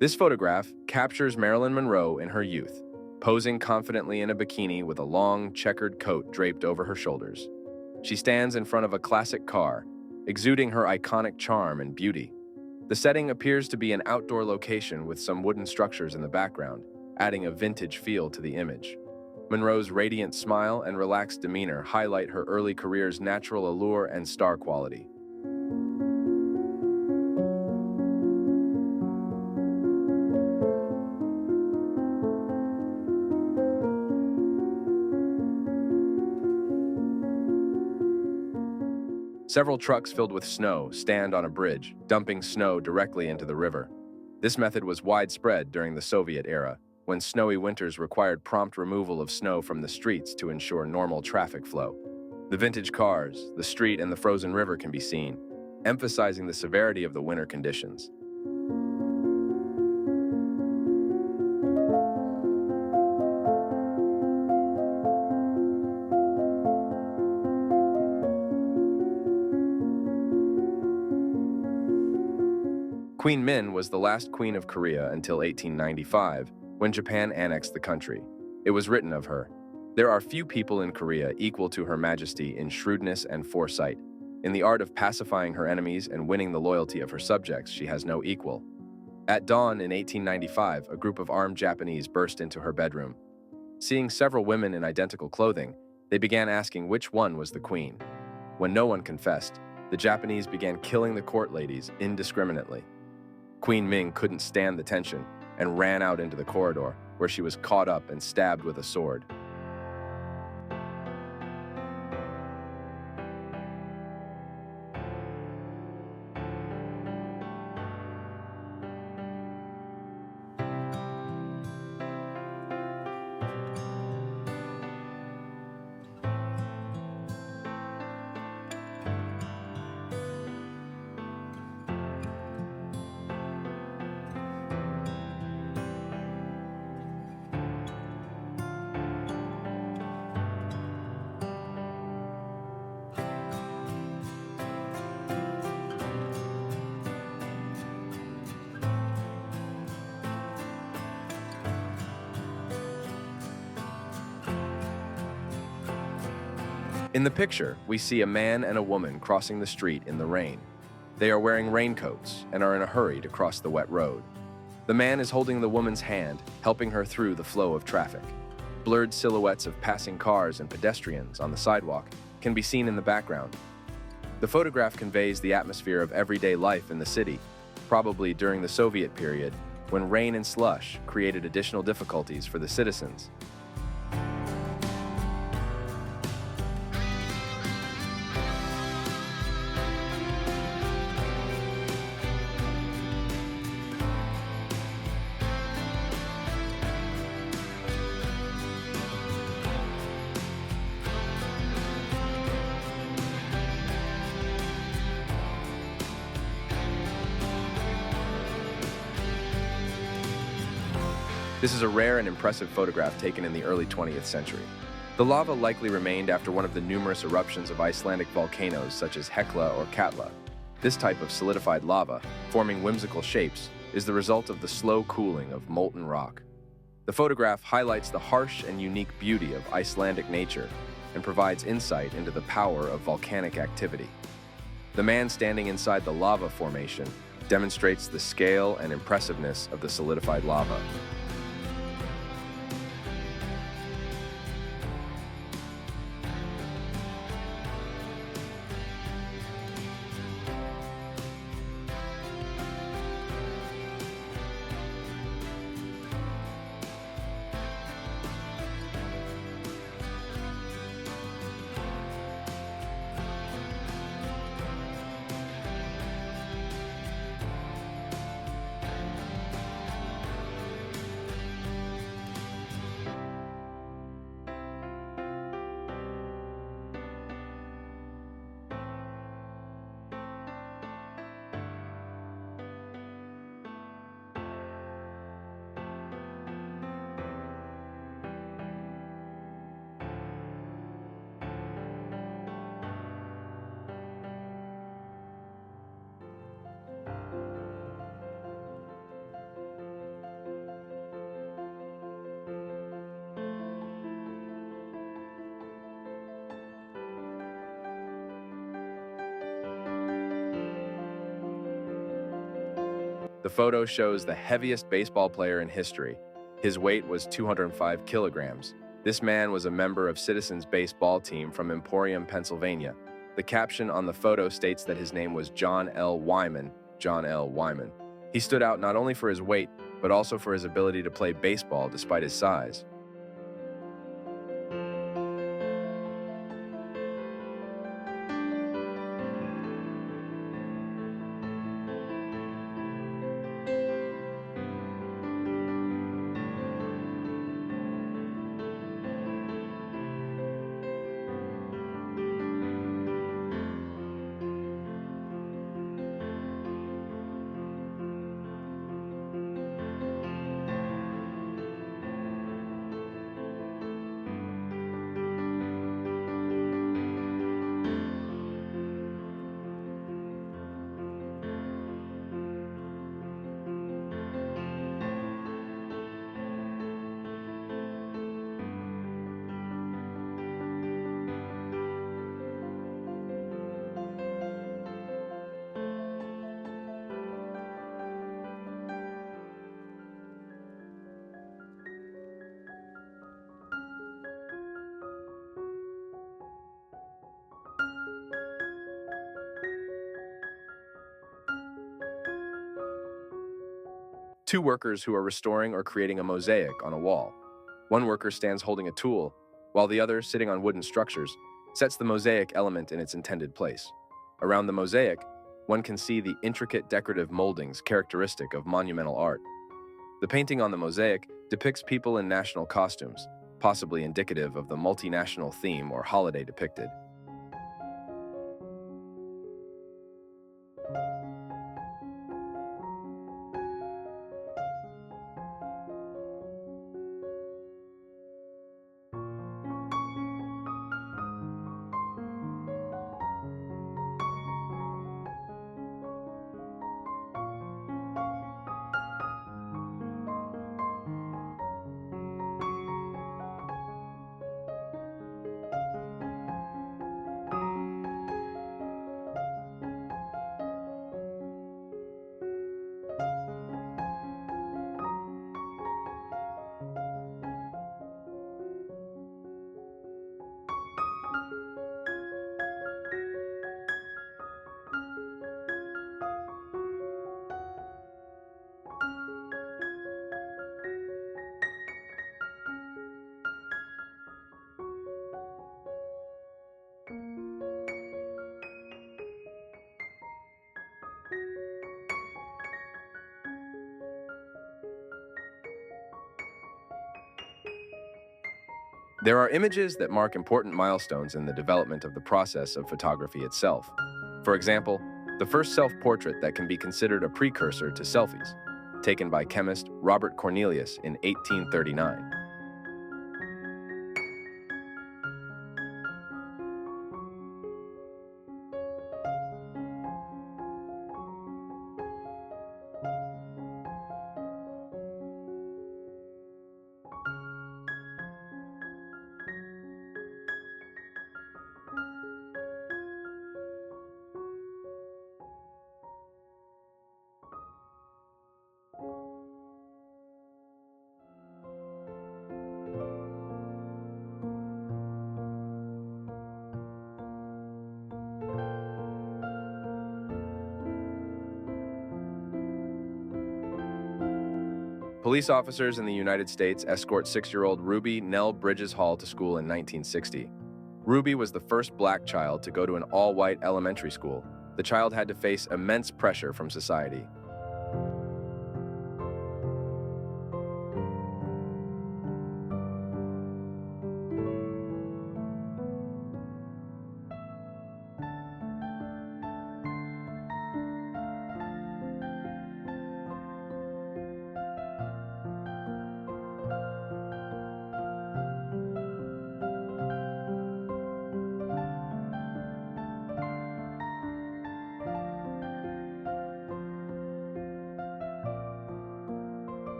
This photograph captures Marilyn Monroe in her youth, posing confidently in a bikini with a long, checkered coat draped over her shoulders. She stands in front of a classic car, exuding her iconic charm and beauty. The setting appears to be an outdoor location with some wooden structures in the background, adding a vintage feel to the image. Monroe's radiant smile and relaxed demeanor highlight her early career's natural allure and star quality. Several trucks filled with snow stand on a bridge, dumping snow directly into the river. This method was widespread during the Soviet era, when snowy winters required prompt removal of snow from the streets to ensure normal traffic flow. The vintage cars, the street, and the frozen river can be seen, emphasizing the severity of the winter conditions. Queen Min was the last queen of Korea until 1895, when Japan annexed the country. It was written of her, "There are few people in Korea equal to Her Majesty in shrewdness and foresight. In the art of pacifying her enemies and winning the loyalty of her subjects, she has no equal." At dawn in 1895, a group of armed Japanese burst into her bedroom. Seeing several women in identical clothing, they began asking which one was the queen. When no one confessed, the Japanese began killing the court ladies indiscriminately. Queen Ming couldn't stand the tension and ran out into the corridor, where she was caught up and stabbed with a sword. In the picture, we see a man and a woman crossing the street in the rain. They are wearing raincoats and are in a hurry to cross the wet road. The man is holding the woman's hand, helping her through the flow of traffic. Blurred silhouettes of passing cars and pedestrians on the sidewalk can be seen in the background. The photograph conveys the atmosphere of everyday life in the city, probably during the Soviet period, when rain and slush created additional difficulties for the citizens. This is a rare and impressive photograph taken in the early 20th century. The lava likely remained after one of the numerous eruptions of Icelandic volcanoes such as Hekla or Katla. This type of solidified lava, forming whimsical shapes, is the result of the slow cooling of molten rock. The photograph highlights the harsh and unique beauty of Icelandic nature and provides insight into the power of volcanic activity. The man standing inside the lava formation demonstrates the scale and impressiveness of the solidified lava. The photo shows the heaviest baseball player in history. His weight was 205 kilograms. This man was a member of Citizens baseball team from Emporium, Pennsylvania. The caption on the photo states that his name was John L. Wyman. John L. Wyman. He stood out not only for his weight, but also for his ability to play baseball despite his size. Two workers who are restoring or creating a mosaic on a wall. One worker stands holding a tool, while the other, sitting on wooden structures, sets the mosaic element in its intended place. Around the mosaic, one can see the intricate decorative moldings characteristic of monumental art. The painting on the mosaic depicts people in national costumes, possibly indicative of the multinational theme or holiday depicted. There are images that mark important milestones in the development of the process of photography itself. For example, the first self-portrait that can be considered a precursor to selfies, taken by chemist Robert Cornelius in 1839. Police officers in the United States escort 6-year-old Ruby Nell Bridges Hall to school in 1960. Ruby was the first black child to go to an all-white elementary school. The child had to face immense pressure from society.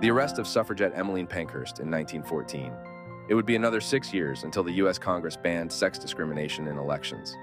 The arrest of suffragette Emmeline Pankhurst in 1914. It would be another 6 years until the U.S. Congress banned sex discrimination in elections.